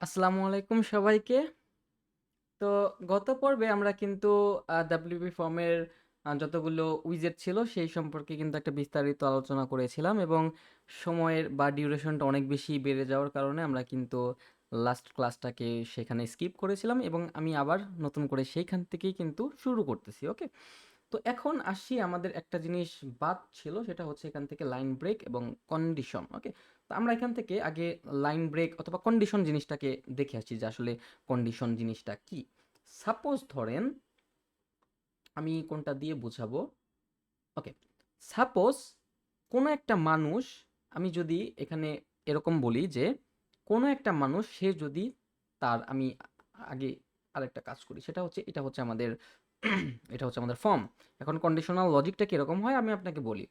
আসসালামু আলাইকুম সবাইকে। তো গত পর্বে আমরা কিন্তু ডাব্লিউপি ফর্মের যতগুলো উইজেট ছিল সেই সম্পর্কে কিন্তু একটা বিস্তারিত আলোচনা করেছিলাম এবং সময়ের বা ডিউরেশনটা অনেক বেশি বেড়ে যাওয়ার কারণে আমরা কিন্তু লাস্ট ক্লাসটাকে সেখানে স্কিপ করেছিলাম এবং আমি আবার নতুন করে সেইখান থেকেই কিন্তু শুরু করতেছি। ওকে, তো এখন আসি আমাদের একটা জিনিস বাদ ছিল, সেটা হচ্ছে এখান থেকে লাইন ব্রেক এবং কন্ডিশন। ওকে, তো আমরা এখান থেকে আগে লাইন ব্রেক অথবা কন্ডিশন জিনিসটাকে দেখে আসি যে আসলে কন্ডিশন জিনিসটা কি। সাপোজ ধরেন আমি কোনটা দিয়ে বুঝাবো। ওকে, সাপোজ কোনো একটা মানুষ, আমি যদি এখানে এরকম বলি যে কোনো একটা মানুষ সে যদি আমি আগে আরেকটা কাজ করি, সেটা হচ্ছে এটা হচ্ছে আমাদের এটা হচ্ছে আমাদের ফর্ম। এখন কন্ডিশনাল লজিকটা কীরকম হয় আমি আপনাকে বলি।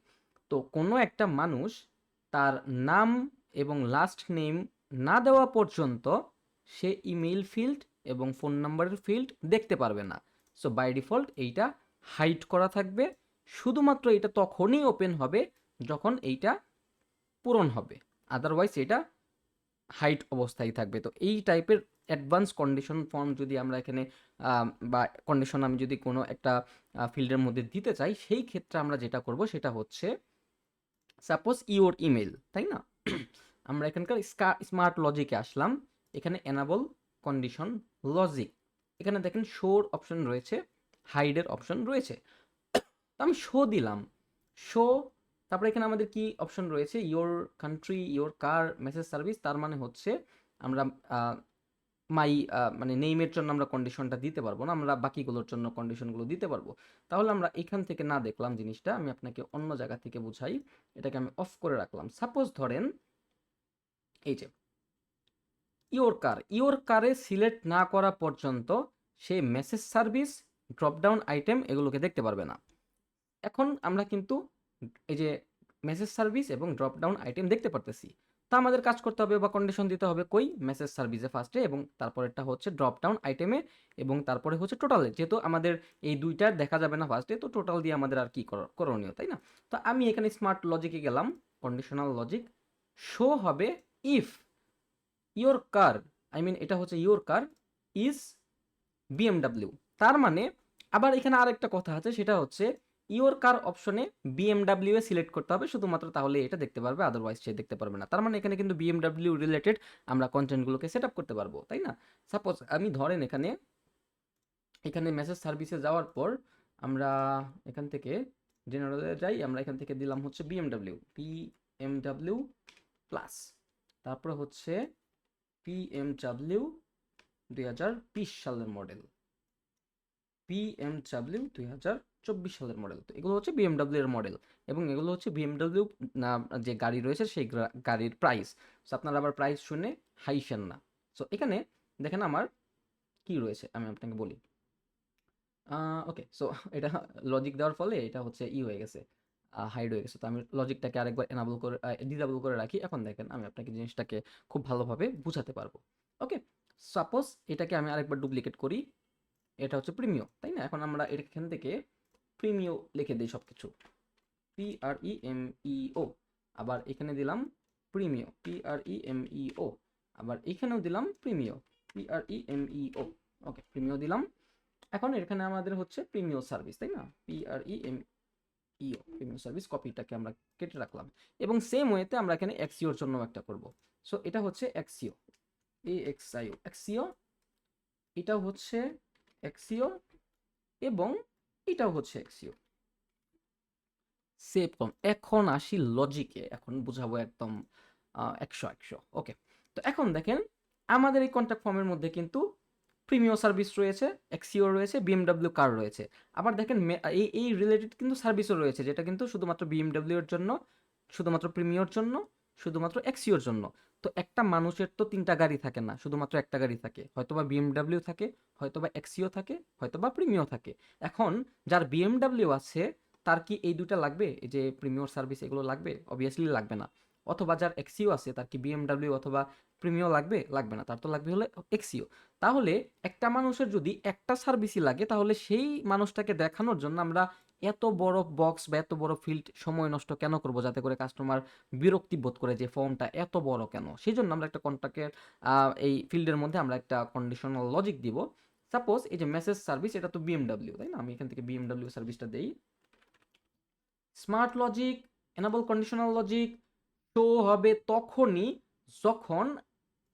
তো কোনো একটা মানুষ তার নাম এবং লাস্ট নেম না দেওয়া পর্যন্ত সে ইমেইল ফিল্ড এবং ফোন নাম্বারের ফিল্ড দেখতে পারবে না। সো বাই ডিফল্ট এইটা হাইড করা থাকবে। শুধুমাত্র এটা তখনই ওপেন হবে যখন এইটা পূরণ হবে, আদারওয়াইজ এটা হাইড অবস্থায় থাকবে। তো এই টাইপের অ্যাডভান্স কন্ডিশন ফর্ম যদি আমরা এখানে বা কন্ডিশন আমি যদি কোনো একটা ফিল্ডের মধ্যে দিতে চাই, সেই ক্ষেত্রে আমরা যেটা করব সেটা হচ্ছে সাপোজ ইওর ইমেল, তাই না? আমরা এখানকার স্মার্ট লজিকে আসলাম। এখানে এনাবল কন্ডিশন লজিক, এখানে দেখেন শোর অপশন রয়েছে, হাইডের অপশন রয়েছে। তো আমি শো দিলাম, শো, তারপরে এখানে আমাদের কি অপশন রয়েছে, your country, your car, message service. তার মানে হচ্ছে আমরা মাই মানে নেইমের জন্য আমরা কন্ডিশনটা দিতে পারবো না, আমরা বাকিগুলোর জন্য কন্ডিশনগুলো দিতে পারবো। তাহলে আমরা এখান থেকে না দেখলাম জিনিসটা, আমি আপনাকে অন্য জায়গা থেকে বুঝাই। এটাকে আমি অফ করে রাখলাম। সাপোজ ধরেন এই যে ইওর কারে সিলেক্ট না করা পর্যন্ত সে মেসেজ সার্ভিস, ড্রপডাউন আইটেম এগুলোকে দেখতে পারবে না। এখন আমরা কিন্তু এই যে মেসেজ সার্ভিস এবং ড্রপ ডাউন আইটেম দেখতে পারতেছি। তা আমাদের কাজ করতে হবে বা কন্ডিশন দিতে হবে কই, মেসেজ সার্ভিসে ফার্স্টে এবং তারপরেরটা হচ্ছে ড্রপ ডাউন আইটেমে এবং তারপরে হচ্ছে টোটালে। যেহেতু আমাদের এই দুইটার দেখা যাবে না ফার্স্টে, তো টোটাল দিয়ে আমাদের আর কি করণীয়, তাই না? তো আমি এখানে স্মার্ট লজিকে গেলাম, কন্ডিশনাল লজিক, শো হবে if your car, I mean এটা হচ্ছে ইওর কার ইজ বিএমডাব্লিউ। তার মানে আবার এখানে আরেকটা কথা আছে, সেটা হচ্ছে ইওর কার অপশনে বিএমডাব্লিউ এ সিলেক্ট করতে হবে শুধুমাত্র, তাহলে এটা দেখতে পারবে, আদারওয়াইজ সে দেখতে পারবে না। তার মানে এখানে কিন্তু বিএমডাব্লিউ রিলেটেড আমরা কন্টেন্টগুলোকে সেট আপ করতে পারবো, তাই না? সাপোজ আমি ধরেন এখানে এখানে মেসেজ সার্ভিসে যাওয়ার পর আমরা এখান থেকে জেনারেলে যাই, আমরা এখান থেকে দিলাম হচ্ছে বিএমডাব্লিউ প্লাস, তারপরে হচ্ছে বিএমডাব্লিউ 2020 সালের মডেল, বিএমডাব্লিউ 2024 সালের মডেল। তো এগুলো হচ্ছে বিএমডাব্লিউ এর মডেল এবং এগুলো হচ্ছে বিএমডাব্লিউ যে গাড়ি রয়েছে সেই গাড়ির প্রাইস। সো আপনারা আবার প্রাইস শুনে হাইফেন না। সো এখানে দেখেন আমার কি রয়েছে আমি আপনাকে বলি। ওকে, সো এটা লজিক দেওয়ার ফলে এটা হচ্ছে হয়ে গেছে, হাইড হয়ে গেছে। তো আমি লজিকটাকে আরেকবার এনাবল করে ডিসেবল করে রাখি। এখন দেখেন আমি আপনাকে জিনিসটাকে খুব ভালোভাবে বুঝাতে পারবো। ওকে, সাপোজ এটাকে আমি আরেকবার ডুপ্লিকেট করি, এটা হচ্ছে প্রিমিও, তাই না? এখন আমরা এখান থেকে প্রিমিও লিখে দিই সব কিছু, PREMEO। আবার এখানে দিলাম প্রিমিও, PREMEO। আবার এখানেও দিলাম প্রিমিও, PREMEO। ওকে, প্রিমিও দিলাম। এখন এখানে আমাদের হচ্ছে প্রিমিও সার্ভিস, তাই না? PREMEO, প্রিমিও সার্ভিস, কপিটাকে আমরা কেটে রাখলাম এবং সেম ওয়েতে আমরা এখানে এক্সিওর জন্য একটা করব। সো এটা হচ্ছে এক্সিও, এক্সিও, এটাও হচ্ছে এক্সিও এবং এটাও হচ্ছে এক্সিও। সেভ কম। এখন আসি লজিকে, এখন বুঝাবো একদম 100 ওকে, তো এখন দেখেন আমাদের এই কন্ট্যাক্ট ফর্মের মধ্যে কিন্তু প্রিমিও সার্ভিস রয়েছে, এক্সিও রয়েছে, বিএমডাব্লিউ কার রয়েছে। আবার দেখেন এই রিলেটেড কিন্তু সার্ভিসও রয়েছে, যেটা কিন্তু শুধুমাত্র বিএমডাব্লিউ এর জন্য, শুধুমাত্র প্রিমিওর জন্য, শুধুমাত্র এক্সিওর জন্য। তো একটা মানুষের তো তিনটা গাড়ি থাকে না, শুধুমাত্র একটা গাড়ি থাকে, হয়তোবা বিএমডাব্লিউ থাকে, হয়তোবা এক্সিও থাকে, হয়তোবা প্রিমিও থাকে। এখন যার বিএমডাব্লিউ আছে তার কি এই দুটা লাগবে, এই যে প্রিমিয়র সার্ভিস এগুলো লাগবে? অবভিয়াসলি লাগবে না। অথবা যার এক্সিও আছে তার কি বিএমডাব্লিউ অথবা প্রিমিও লাগবে? লাগবে না, তার তো লাগবে হলে এক্সিও। তাহলে একটা মানুষের যদি একটা সার্ভিসই লাগে, তাহলে সেই মানুষটাকে দেখানোর জন্য আমরা এত বড় বক্স বা এত বড় ফিল্ড সময় নষ্ট কেন করব, যাতে করে কাস্টমার বিরক্তি বোধ করে যে ফর্মটা এত বড় কেন। সেই জন্য আমরা একটা কন্ট্যাক্টের এই ফিল্ডের মধ্যে আমরা একটা কন্ডিশনাল লজিক দিব। সাপোজ এই যে মেসেজ সার্ভিস, এটা তো বিএমডাব্লিউ, তাই না? আমি এখান থেকে বিএমডাব্লিউ সার্ভিসটা দেই। Smart logic, enable conditional logic show হবে তখনই যখন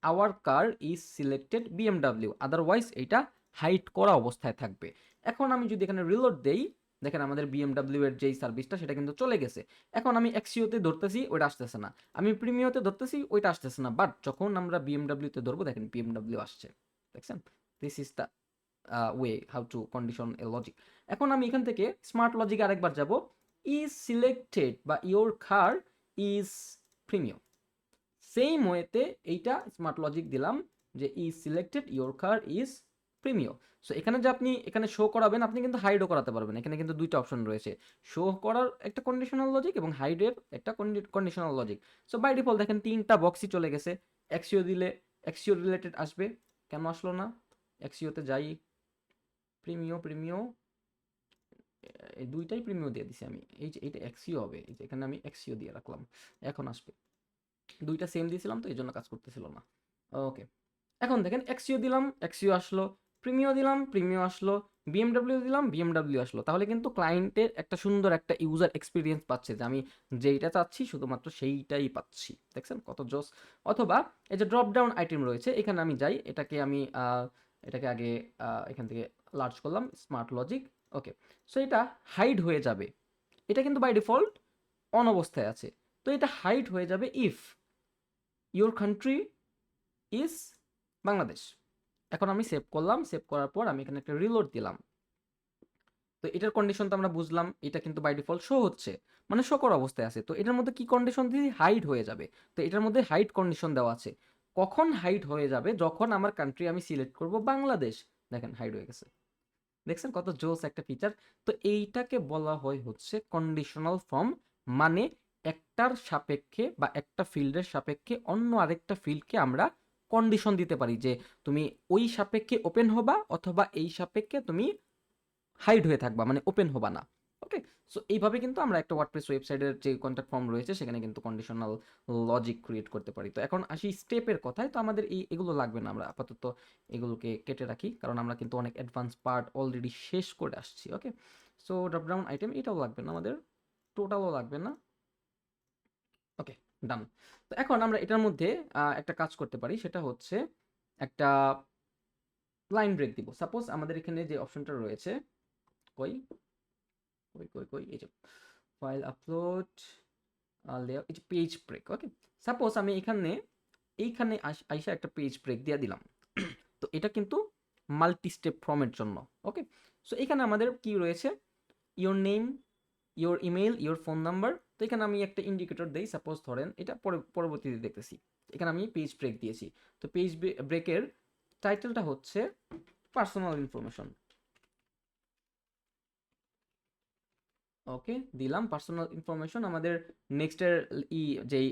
our car is selected BMW, otherwise এটা হাইড করা অবস্থায় থাকবে। এখন আমি যদি এখানে রিলোড দেই, দেখেন আমাদের বিএমডাব্লিউ এর যেই সার্ভিসটা সেটা কিন্তু চলে গেছে। এখন আমি এক্সিওতে ধরতেছি, ওইটা আসতেছে না। আমি প্রিমিওতে ধরতেছি, ওইটা আসতেছে না। বাট যখন আমরা বিএমডাব্লিউতে ধরবো, দেখেন বিএমডাব্লিউ আসছে। দেখছেন? This is the way how to condition A logic. এখন আমি এখান থেকে স্মার্ট লজিক আরেকবার যাব, ইজ সিলেক্টেড বা your car is premium. Same ওয়েতে এইটা স্মার্ট লজিক দিলাম যে is selected your car is premium. So এখানে যে আপনি এখানে শো করাবেন, আপনি কিন্তু হাইডও করাতে পারবেন। এখানে কিন্তু দুইটা অপশন রয়েছে, শো করার একটা কন্ডিশনাল লজিক এবং হাইডের একটা conditional logic. So by default দেখেন তিনটা বক্সই চলে গেছে। এক্সিও দিলে এক্সিও রিলেটেড আসবে, কেন আসলো না? এক্সিওতে যাই, প্রিমিও এই দুইটাই প্রিমিও দিয়ে দিছি আমি। এই যে এইটা এক্সিও হবে, এই যে এখানে আমি এক্সিও দিয়ে রাখলাম, এখন আসবে। দুইটা সেম দিয়েছিলাম তো এই জন্য কাজ করতেছিল না। ওকে, এখন দেখেন এক্সিও দিলাম, এক্সিও আসলো, প্রিমিও দিলাম, প্রিমিও আসলো, বিএমডাব্লিউ দিলাম, বিএমডাব্লিউ আসলো। তাহলে কিন্তু ক্লায়েন্টের একটা সুন্দর একটা ইউজার এক্সপিরিয়েন্স পাচ্ছে যে আমি যেইটা চাচ্ছি শুধুমাত্র সেইটাই পাচ্ছি। দেখছেন কত জোস। অথবা এই যে ড্রপ ডাউন আইটেম রয়েছে, এখানে আমি যাই, এটাকে আগে এখান থেকে লার্জ করলাম, স্মার্ট লজিক। ওকে, সো এটা হাইড হয়ে যাবে। এটা কিন্তু বাই ডিফল্ট অন অবস্থায় আছে। তো এটা হাইড হয়ে যাবে if your country is Bangladesh. এখন আমি সেভ করলাম, সেভ করার পর আমি এখানে একটা রিলোড দিলাম। তো এটার কন্ডিশন তো আমরা বুঝলাম, এটা কিন্তু বাই ডিফল্ট শো হচ্ছে, মানে শো করা অবস্থায় আছে। তো এটার মধ্যে কি কন্ডিশন দিই? হাইড হয়ে যাবে। তো এটার মধ্যে হাইড কন্ডিশন দেওয়া আছে। কখন হাইড হয়ে যাবে? যখন আমার কান্ট্রি আমি সিলেক্ট করব বাংলাদেশ। দেখেন হাইড হয়ে গেছে। দেখছেন কত জোস একটা ফিচার। তো এইটাকে বলা হয় হচ্ছে কন্ডিশনাল ফর্ম। মানে একটার সাপেক্ষে বা একটা ফিল্ডের সাপেক্ষে অন্য আরেকটা ফিল্ডকে আমরা কন্ডিশন দিতে পারি যে তুমি ওই সাপেক্ষে ওপেন হবা অথবা এই সাপেক্ষে তুমি হাইড হয়ে থাকবা, মানে ওপেন হবা না। ওকে, সো এইভাবে কিন্তু আমরা একটা ওয়ার্ডপ্রেস ওয়েবসাইটের যে কন্ট্যাক্ট ফর্ম রয়েছে সেখানে কিন্তু কন্ডিশনাল লজিক ক্রিয়েট করতে পারি। তো এখন আসি স্টেপের কথায়। তো আমাদের এগুলো লাগবে না, আমরা আপাতত এগুলোকে কেটে রাখি, কারণ আমরা কিন্তু অনেক অ্যাডভান্স পার্ট অলরেডি শেষ করে আসছি। ওকে, সো ড্রপ ডাউন আইটেম এটাও লাগবে না আমাদের, টোটালও লাগবে না। ওকে, ডান। তো এখন আমরা এটার মধ্যে একটা কাজ করতে পারি, সেটা হচ্ছে একটা লাইন ব্রেক দিব। সাপোজ আমাদের এখানে যে অপশনটা রয়েছে, কই কই কই কই এই যে ফাইল আপলোড লেআউট, এই যে পেজ ব্রেক। ওকে, সাপোজ আমি এইখানে আইসা একটা পেজ ব্রেক দিয়ে দিলাম। তো এটা কিন্তু মাল্টি স্টেপ ফর্মের জন্য। ওকে, সো এখানে আমাদের কি রয়েছে? Your name, your email, your phone number. তো এখানে আমি একটা ইন্ডিকেটর দেই, সাপোজ ধরেন এটা পরবর্তীতে দেখতেছি। এখানে আমি পেজ ব্রেক দিয়েছি। তো পেজ ব্রেকের টাইটেলটা হচ্ছে পার্সোনাল ইনফরমেশন। ওকে, দিলাম পার্সোনাল ইনফরমেশন। আমাদের নেক্সটের যেই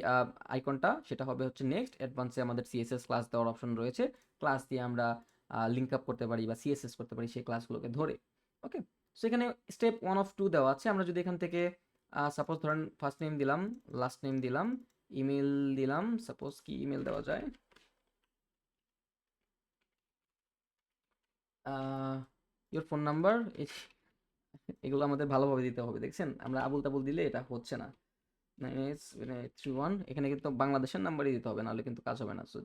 আইকনটা সেটা হবে হচ্ছে নেক্সট। অ্যাডভান্সে আমাদের সিএসএস ক্লাস দেওয়ার অপশন রয়েছে, ক্লাস দিয়ে আমরা লিঙ্ক আপ করতে পারি বা সিএসএস করতে পারি সেই ক্লাসগুলোকে ধরে। ওকে, সো এখানে স্টেপ 1 of 2 দেওয়া আছে। আমরা যদি এখান থেকে সাপোজ ধরেন ফার্স্ট নেম দিলাম, লাস্ট নেম দিলাম, ইমেল দিলাম, সাপোজ কি ইমেল দেওয়া যায়, ইওর ফোন নাম্বার, এগুলো আমাদের ভালোভাবে দিতে হবে। দেখছেন আমরা আবুল তাবুল দিলে এটা হচ্ছে না। 9831, এখানে কিন্তু বাংলাদেশের নাম্বারই দিতে হবে, নাহলে কিন্তু কাজ হবে না। So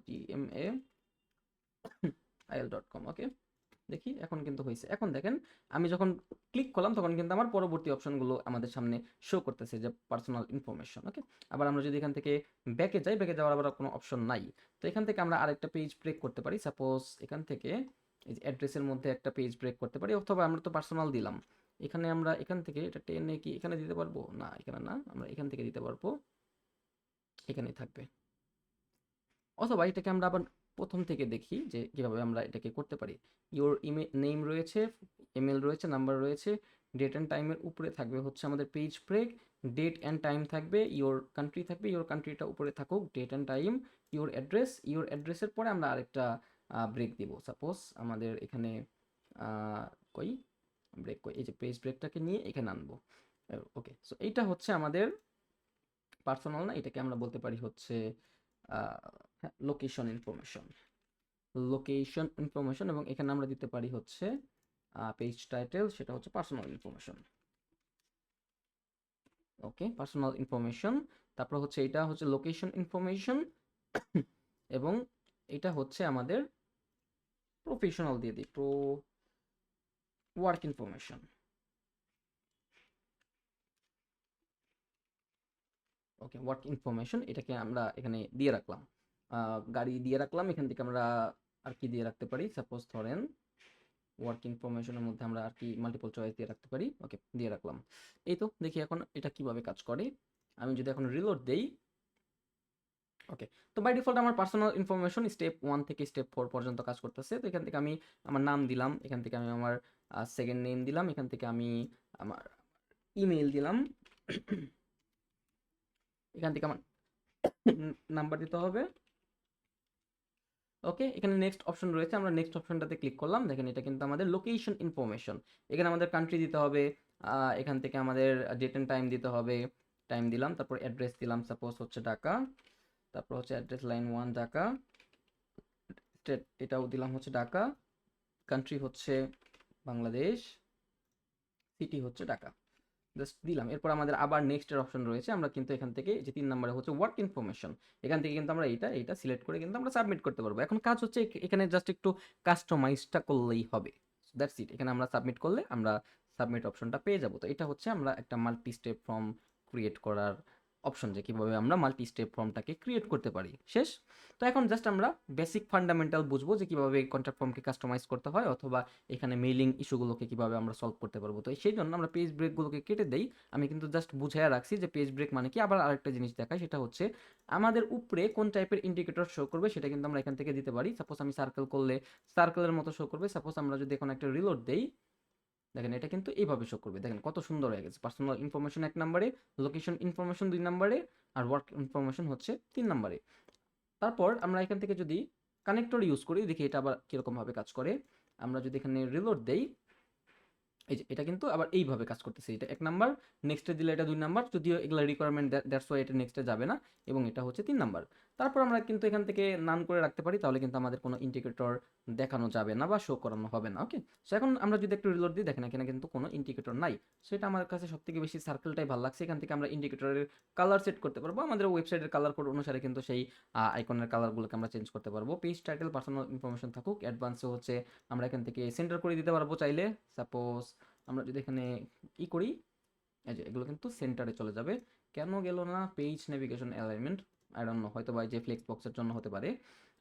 gmail.com। ওকে, দেখি এখন কিন্তু হয়েছে। এখন দেখেন আমি যখন ক্লিক করলাম তখন কিন্তু আমার পরবর্তী অপশনগুলো আমাদের সামনে শো করতেছে, যে পার্সোনাল ইনফরমেশন। ওকে, আবার আমরা যদি এখান থেকে ব্যাকে যাই, ব্যাকে যাওয়ার আবার কোনো অপশন নাই। তো এখান থেকে আমরা আরেকটা পেজ ব্রেক করতে পারি। সাপোজ এখান থেকে এই যে অ্যাড্রেসের মধ্যে একটা পেজ ব্রেক করতে পারি, অথবা আমরা তো পার্সোনাল দিলাম, এখানে আমরা এখান থেকে এটা টেনে কি এখানে দিতে পারবো? না, এখানে না, আমরা এখান থেকে দিতে পারবো, এখানেই থাকবে। অথবা এটাকে আমরা আবার প্রথম থেকে দেখি যে কিভাবে আমরা এটাকে করতে পারি। ইওর ইমেল নেম রয়েছে, ইমেল রয়েছে, নাম্বার রয়েছে, ডেট অ্যান্ড টাইমের উপরে থাকবে হচ্ছে আমাদের page break, date and time থাকবে, ইওর কান্ট্রি থাকবে, ইওর কান্ট্রিটা উপরে থাকুক, ডেট অ্যান্ড টাইম, ইওর অ্যাড্রেসের পরে আমরা আরেকটা ব্রেক দিব। সাপোজ আমাদের এখানে কই ব্রেক, এই যে পেজ ব্রেকটাকে নিয়ে এখানে আনবো। ওকে, সো এইটা হচ্ছে আমাদের পার্সোনাল না, এটাকে আমরা বলতে পারি হচ্ছে লোকেশন ইনফরমেশন। লোকেশন ইনফরমেশন, এবং এখানে আমরা দিতে পারি হচ্ছে পেজ টাইটেল, সেটা হচ্ছে পার্সোনাল ইনফরমেশন। ওকে, পার্সোনাল ইনফরমেশন। তারপর হচ্ছে এটা হচ্ছে লোকেশন ইনফরমেশন, এবং এটা হচ্ছে আমাদের প্রফেশনাল দিয়ে দিই, ওয়ার্ক ইনফরমেশন। ওকে, ওয়ার্ক ইনফরমেশন, এটাকে আমরা এখানে দিয়ে রাখলাম, গাড়ি দিয়ে রাখলাম। এখান থেকে আমরা আর কি দিয়ে রাখতে পারি, সাপোজ ধরেন ওয়ার্ক ইনফরমেশনের মধ্যে আমরা আর কি মাল্টিপল চয়েস দিয়ে রাখতে পারি। ওকে, দিয়ে রাখলাম। এই তো দেখি এখন এটা কিভাবে কাজ করে। আমি যদি এখন রিলোড দেই, ওকে, তো বাই ডিফল্ট আমার পার্সোনাল ইনফরমেশন স্টেপ 1 থেকে স্টেপ 4 পর্যন্ত কাজ করতেছে। তো এখান থেকে আমি আমার নাম দিলাম, এখান থেকে আমি আমার সেকেন্ড নেম দিলাম, এখান থেকে আমি আমার ইমেল দিলাম, এখান থেকে আমার নাম্বার দিতে হবে। ওকে, এখানে নেক্সট অপশন রয়েছে, আমরা নেক্সট অপশনটাতে ক্লিক করলাম। দেখেন এটা কিন্তু আমাদের লোকেশন ইনফরমেশন। এখানে আমাদের কান্ট্রি দিতে হবে, এখান থেকে আমাদের ডেট অ্যান্ড টাইম দিতে হবে, টাইম দিলাম, তারপর অ্যাড্রেস দিলাম, সাপোজ হচ্ছে ঢাকা, তারপর হচ্ছে অ্যাড্রেস লাইন 1 ঢাকা, স্টেট এটাও দিলাম হচ্ছে ঢাকা, কান্ট্রি হচ্ছে বাংলাদেশ, সিটি হচ্ছে ঢাকা, জাস্ট দিলাম। এরপর আমাদের আবার নেক্সট এর অপশন রয়েছে, আমরা কিন্তু এখান থেকে যে 3 নম্বরে হচ্ছে ওয়ার্ক ইনফরমেশন, এখান থেকে কিন্তু আমরা এইটা সিলেক্ট করে কিন্তু আমরা সাবমিট করতে পারবো। এখন কাজ হচ্ছে এখানে জাস্ট একটু কাস্টমাইজটা করলেই হবে, দ্যাটস ইট। এখানে আমরা সাবমিট করলে আমরা সাবমিট অপশনটা পেয়ে যাব। তো এটা হচ্ছে আমরা একটা মাল্টি স্টেপ ফর্ম ক্রিয়েট করার অপশন, যে কিভাবে আমরা মাল্টি স্টেপ ফর্মটাকে ক্রিয়েট করতে পারি, শেষ। তো এখন জাস্ট আমরা বেসিক ফান্ডামেন্টাল বুঝবো যে কিভাবে কন্ট্যাক্ট ফর্মকে কাস্টমাইজ করতে হয়, অথবা এখানে মেইলিং ইস্যুগুলোকে কিভাবে আমরা সলভ করতে পারবো। তো সেই জন্য আমরা পেজ ব্রেকগুলোকে কেটে দেই। আমি কিন্তু জাস্ট বুঝাইয়া রাখছি যে পেজ ব্রেক মানে কি। আবার আরেকটা জিনিস দেখাই, সেটা হচ্ছে আমাদের উপরে কোন টাইপের ইন্ডিকেটর শো করবে সেটা কিন্তু আমরা এখান থেকে দিতে পারি। সাপোজ আমি সার্কেল করলে সার্কেলের মতো শো করবে। সাপোজ আমরা যদি এখন একটা রিলোড দেই, দেখেন এটা কিন্তু এইভাবে শো করবে। দেখেন কত সুন্দর হয়ে গেছে। পার্সোনাল ইনফরমেশন 1 নম্বরে, লোকেশন ইনফরমেশন 2 নম্বরে, আর ওয়ার্ক ইনফরমেশন হচ্ছে 3 নম্বরে। তারপর আমরা এখান থেকে যদি কানেক্টর ইউজ করি, দেখি এটা আবার কিরকম ভাবে কাজ করে। আমরা যদি এখানে রিলোড দেই, এই যে এটা কিন্তু আবার এইভাবে কাজ করতেছে। এটা 1 নাম্বার, নেক্সটে দিলে এটা 2 নাম্বার, যদিও এগুলা রিকোয়ারমেন্ট, দ্যাটস ওয়াই এটা নেক্সটে যাবে না, এবং এটা হচ্ছে 3 নাম্বার। তারপর আমরা কিন্তু এখান থেকে নান করে রাখতে পারি, তাহলে কিন্তু আমাদের কোনো ইন্ডিকেটর দেখানো যাবে না বা শো করানো হবে না। ওকে, সো এখন আমরা যদি একটু রিলোড দিই, দেখেন এখানে কিন্তু কোনো ইন্ডিকেটর নাই। সেটা আমার কাছে সবথেকে বেশি সার্কেলটাই ভালো লাগছে। এখান থেকে আমরা ইন্ডিকেটরের কালার সেট করতে পারবো। আমাদের ওয়েবসাইটের কালার কোড অনুসারে কিন্তু সেই আইকনের কালারগুলোকে আমরা চেঞ্জ করতে পারবো। পেজ টাইটেল পার্সোনাল ইনফরমেশন থাকুক, অ্যাডভান্সে হচ্ছে আমরা এখান থেকে সেন্টার করে দিতে পারবো চাইলে। সাপোজ আমরা যদি এখানে করি, এই যে এগুলো কিন্তু সেন্টারে চলে যাবে। কেন গেল না page navigation alignment, I don't know, হয়তো বা যে ফ্লেক্স বক্সের জন্য হতে পারে।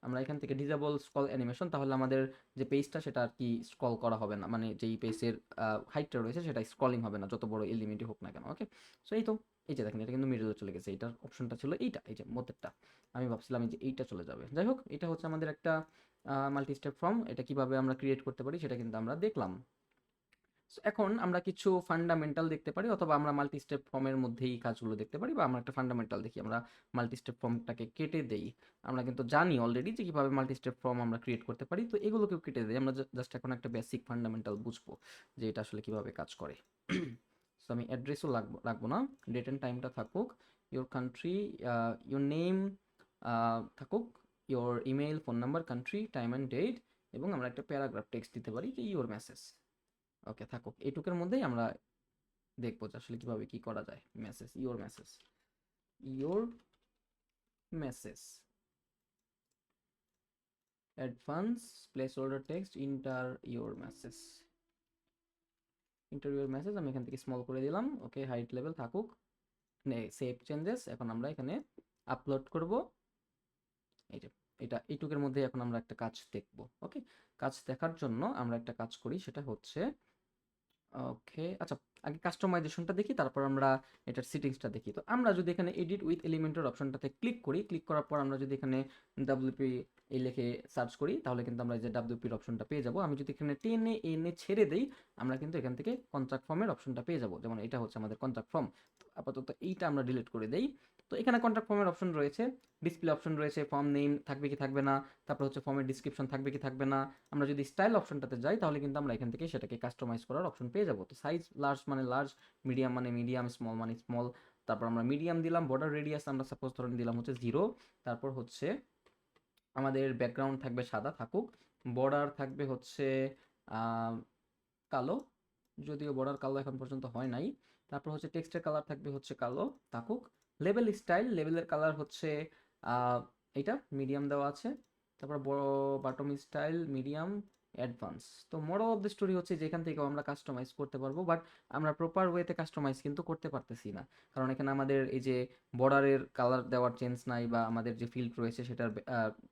আমরা এখান থেকে ডিজেবল স্ক্রল অ্যানিমেশন, তাহলে আমাদের যে পেজটা সেটা আর কি স্ক্রল করা হবে না, মানে যেই পেজের হাইটটা রয়েছে সেটা স্ক্রলিং হবে না, যত বড় এলিমেন্টই হোক না কেন। ওকে, সো এই তো, এই যে দেখেন এটা কিন্তু মিডলে চলে গেছে। এইটার অপশনটা ছিল এইটা, এই যে মধ্যেরটা, আমি ভাবছিলাম যে এইটা চলে যাবে। যাই হোক, এটা হচ্ছে আমাদের একটা মাল্টি স্টেপ ফর্ম। এটা কিভাবে আমরা ক্রিয়েট করতে পারি সেটা কিন্তু আমরা দেখলাম। এখন আমরা কিছু ফান্ডামেন্টাল দেখতে পারি, অথবা আমরা মাল্টি স্টেপ ফর্মের মধ্যেই কাজগুলো দেখতে পারি, বা আমরা একটা ফান্ডামেন্টাল দেখি। আমরা মাল্টি স্টেপ ফর্মটাকে কেটে দেই। আমরা কিন্তু জানি অলরেডি যে কিভাবে মাল্টি স্টেপ ফর্ম আমরা ক্রিয়েট করতে পারি, তো এগুলোকেও কেটে দেই। আমরা জাস্ট এখন একটা বেসিক ফান্ডামেন্টাল বুঝবো যে এটা আসলে কিভাবে কাজ করে। সো আমি অ্যাড্রেসও রাখবো না, ডেট অ্যান্ড টাইমটা থাকুক, ইওর কান্ট্রি, ইওর নেম থাকুক, your email, phone number, country, time and date, এবং আমরা একটা প্যারাগ্রাফ টেক্সট দিতে পারি যে ইওর মেসেজ। ওকে, থাকুক। এইটুকের মধ্যেই আমরা দেখবো যে আসলে কিভাবে কি করা যায়। Message, your message, your message, advance place order text, inter your message, inter your message. আমি এখান থেকে স্মল করে দিলাম। ওকে, হাইট লেভেল থাকুক, সেভ চেঞ্জেস। এখন আমরা এখানে আপলোড করব। এই যে এটা এইটুকের মধ্যে এখন আমরা একটা কাজ দেখব। ওকে, কাজ দেখার জন্য আমরা একটা কাজ করি, সেটা হচ্ছে ওকে, আচ্ছা, আগে কাস্টমাইজেশনটা দেখি, তারপর আমরা এটার সেটিংসটা দেখি। তো আমরা যদি এখানে এডিট উইথ এলিমেন্টের অপশনটাতে ক্লিক করি, ক্লিক করার পর আমরা যদি এখানে ডাব্লিউপি এই লিখে সার্চ করি, তাহলে কিন্তু আমরা এই যে ডাব্লিউপির অপশনটা পেয়ে যাব। আমি যদি এখানে টেনে এনে ছেড়ে দেই, আমরা কিন্তু এখান থেকে কন্ট্রাক্ট ফর্মের অপশনটা পেয়ে যাব। যেমন এটা হচ্ছে আমাদের কন্ট্রাক্ট ফর্ম। আপাতত এইটা আমরা ডিলিট করে দেই। তো এখানে কন্ট্যাক্ট ফর্মের অপশন রয়েছে, ডিসপ্লে অপশন রয়েছে, ফর্ম নেম থাকবে কি থাকবে না, তারপর হচ্ছে ফর্মের ডিসক্রিপশন থাকবে কি থাকবে না। আমরা যদি স্টাইল অপশনটাতে যাই তাহলে কিন্তু আমরা এখান থেকে সেটাকে কাস্টমাইজ করার অপশন পেয়ে যাবো। তো সাইজ লার্জ মানে লার্জ, মিডিয়াম মানে মিডিয়াম, স্মল মানে স্মল। তারপর আমরা মিডিয়াম দিলাম, বর্ডার রেডিয়াস আমরা সাপোজ ধরেন দিলাম হচ্ছে 0। তারপর হচ্ছে আমাদের ব্যাকগ্রাউন্ড থাকবে সাদা থাকুক, বর্ডার থাকবে হচ্ছে কালো, যদিও বর্ডার কালো এখন পর্যন্ত হয় নাই। তারপর হচ্ছে টেক্সটের কালার থাকবে হচ্ছে কালো থাকুক। লেবেল স্টাইল, লেবেলের কালার হচ্ছে আহ, এইটা মিডিয়াম দেওয়া আছে। তারপর বড় বাটম স্টাইল মিডিয়াম অ্যাডভান্স। তো মোরাল অফ দ্য স্টোরি হচ্ছে যেখান থেকে আমরা কাস্টমাইজ করতে পারবো, বাট আমরা প্রপার ওয়েতে কাস্টমাইজ কিন্তু করতে পারতেছি না, কারণ এখানে আমাদের এই যে বর্ডারের কালার দেওয়ার চেঞ্জ নাই, বা আমাদের যে ফিল্ড রয়েছে সেটার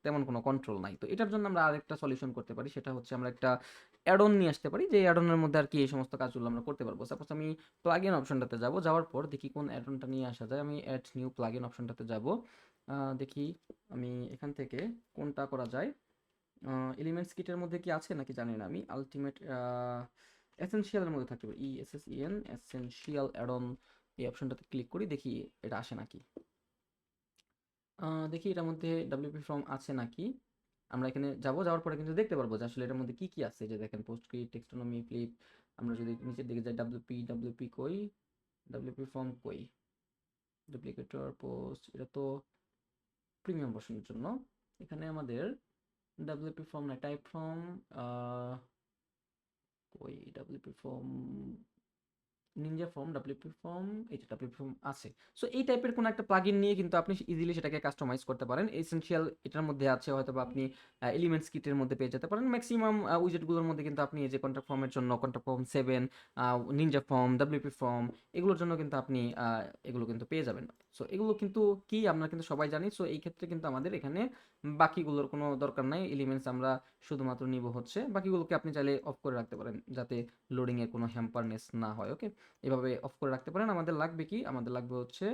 তেমন কোনো কন্ট্রোল নাই। তো এটার জন্য আমরা আরেকটা সলিউশন করতে পারি, সেটা হচ্ছে আমরা একটা অ্যাডন নিয়ে আসতে পারি, যে অ্যাডনের মধ্যে আর কি এই সমস্ত কাজগুলো আমরা করতে পারবো। সাপোজ আমি প্লাগইন অপশনটাতে যাব, যাওয়ার পর দেখি কোন অ্যাডনটা নিয়ে আসা যায়। আমি অ্যাড নিউ প্লাগইন অপশনটাতে যাব, দেখি আমি এখান থেকে কোনটা করা যায়। এলিমেন্টস কিটের মধ্যে কি আছে নাকি জানি না, আমি আলটিমেট এসেনশিয়ালের মধ্যে থাকতে পারি, ESSEN এসেনশিয়াল অ্যাডন, এই অপশনটাতে ক্লিক করি, দেখি এটা আসে নাকি। দেখি এটার মধ্যে ডাব্লিউপি ফর্ম আছে নাকি। আমরা এখানে যাব, যাওয়ার পরে কিন্তু দেখতে পারবো যে আসলে এটার মধ্যে কি কি আছে। যে দেখেন পোস্টক্রিপ্ট, টেক্সটোনমি, ফ্লিপ। আমরা যদি নিচের দিকে যাই, ডাব্লিউপি কই, ডাব্লিউপি ফর্ম কই, ডুপ্লিকেটর পোস্ট, এটা তো প্রিমিয়াম ভার্সনের জন্য। এখানে আমাদের ডাব্লিউপি ফর্ম না, টাইপ ফর্ম কই, WP form Ninja form, WP form, এই যে ডাব্লিউপি ফর্ম আছে। সো এই টাইপের কোনো একটা প্লাগইন নিয়ে কিন্তু আপনি ইজিলি সেটাকে কাস্টমাইজ করতে পারেন। এসেনশিয়াল এটার মধ্যে আছে, হয়তো বা আপনি এলিমেন্টস কিটের মধ্যে পেয়ে যেতে পারেন। ম্যাক্সিমাম উইজেটগুলোর মধ্যে কিন্তু আপনি এই যে কন্ট্যাক্ট ফর্মের জন্য contact form 7, Ninja form, WP form, এগুলোর জন্য কিন্তু আপনি এগুলো কিন্তু পেয়ে যাবেন। সো এগুলো কিন্তু কি আমরা কিন্তু সবাই জানি। সো এই ক্ষেত্রে কিন্তু আমাদের এখানে বাকিগুলোর কোনো দরকার নাই। এলিমেন্টস আমরা শুধুমাত্র নিব হচ্ছে, বাকিগুলোকে আপনি চাইলে অফ করে রাখতে পারেন যাতে লোডিংয়ের কোনো হ্যাম্পারনেস না হয়। ওকে, এভাবে অফ করে রাখতে পারেন। আমাদের লাগবে কি, আমাদের লাগবে হচ্ছে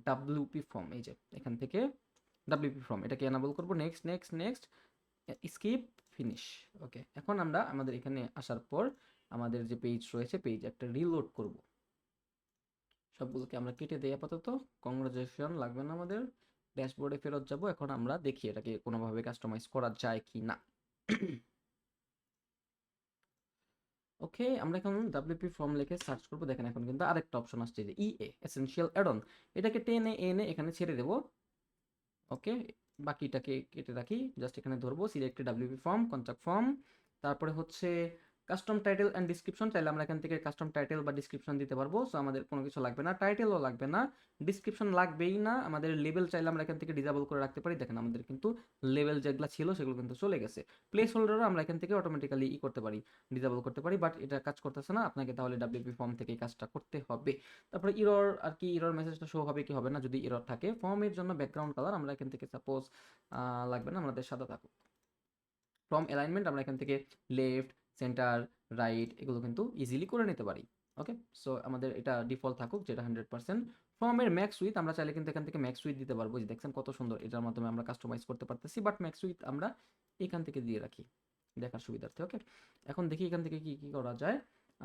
ডাব্লিউপি ফর্ম। এই যে এখান থেকে ডাব্লিউপি ফর্ম, এটাকে এনাবল করব, next next next, skip, finish. Okay, এখন আমরা আমাদের এখানে আসার পর আমাদের যে পেজ রয়েছে, পেজ একটা রিলোড করব। সবগুলোকে আমরা কেটে দেই আপাতত, কংগ্রাচুলেশন লাগবে না আমাদের। ড্যাশবোর্ডে ফেরত যাব, এখন আমরা দেখি এটাকে কোনোভাবে কাস্টমাইজ করা যায় কি না। ওকে, আমরা এখন ডাব্লিউপি ফর্ম লিখে সার্চ করবো। দেখেন এখন কিন্তু আরেকটা অপশন আসছে, যে এসেনশিয়াল অ্যাডন, এটাকে টেনে এনে এখানে ছেড়ে দেবো। ওকে, বাকিটাকে কেটে রাখি, জাস্ট এখানে ধরবো, select WP form, contact form. তারপরে হচ্ছে কাস্টম টাইটেল অ্যান্ড ডিসক্রিপশন, চাইলে আমরা এখান থেকে কাস্টম টাইটেল বা ডিসক্রিপশন দিতে পারবো। সো আমাদের কোনো কিছু লাগবে না, টাইটেলও লাগবে না, ডিসক্রিপশন লাগবেই না। আমাদের লেভেল চাইলে আমরা এখান থেকে ডিসেবল করে রাখতে পারি। দেখেন আমাদের কিন্তু লেভেল যেগুলো ছিল সেগুলো কিন্তু চলে গেছে। প্লেস হোল্ডারও আমরা এখান থেকে অটোমেটিক্যালি করতে পারি, ডিসেবল করতে পারি, বাট এটা কাজ করতেছে না। আপনাকে তাহলে ডাব্লিউপি ফর্ম থেকে কাজটা করতে হবে। তারপরে ইরর আর কি, ইরর মেসেজটা শো হবে কি হবে না যদি ইরর থাকে। ফর্মের জন্য ব্যাকগ্রাউন্ড কালার আমরা এখান থেকে সাপোজ লাগবে না, আমাদের সাদা থাকুক। ফর্ম অ্যালাইনমেন্ট আমরা এখান থেকে লেফট, সেন্টার, রাইট এগুলো কিন্তু ইজিলি করে নিতে পারি। ওকে, সো আমাদের এটা ডিফল্ট থাকুক, যেটা 100%। ফর্মের ম্যাক্স উইথ আমরা চাইলে কিন্তু এখান থেকে ম্যাক্স উইথ দিতে পারবো, যে দেখছেন কত সুন্দর, এটার মাধ্যমে আমরা কাস্টমাইজ করতে পারতেছি। বাট ম্যাক্স উইথ আমরা এখান থেকে দিয়ে রাখি দেখার সুবিধার্থে। ওকে, এখন দেখি এখান থেকে কি কি করা যায়।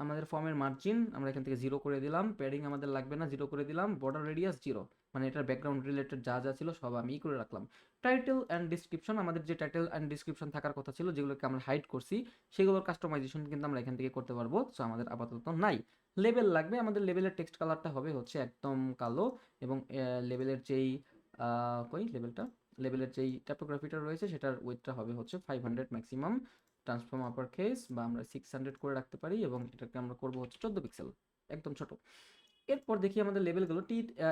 আমাদের ফর্মের মার্জিন আমরা এখান থেকে 0 করে দিলাম, প্যাডিং আমাদের লাগবে না, 0 করে দিলাম, বর্ডার রেডিয়াস 0, মানে এটার ব্যাকগ্রাউন্ড রিলেটেড যা যা ছিল সব আমি করে রাখলাম। টাইটেল অ্যান্ড ডিসক্রিপশন, আমাদের যে টাইটেল অ্যান্ড ডিসক্রিপশন থাকার কথা ছিল, যেগুলোকে আমরা হাইড করছি, সেগুলোর কাস্টমাইজেশন কিন্তু আমরা এখান থেকে করতে পারবো। সো আমাদের আপাতত নাই। লেবেল লাগবে, আমাদের লেবেলের টেক্সট কালারটা হবে হচ্ছে একদম কালো, এবং লেবেলের যেই কই লেবেলটা, লেবেলের যেই টাইপোগ্রাফিটা রয়েছে সেটার ওয়েটটা হবে হচ্ছে 500 ম্যাক্সিমাম, ট্রান্সফর্ম আপার কেস, বা আমরা 600 করে রাখতে পারি, এবং এটাকে আমরা করবো হচ্ছে 14 পিক্সেল, একদম ছোট। এরপর দেখি আমাদের লেভেলগুলো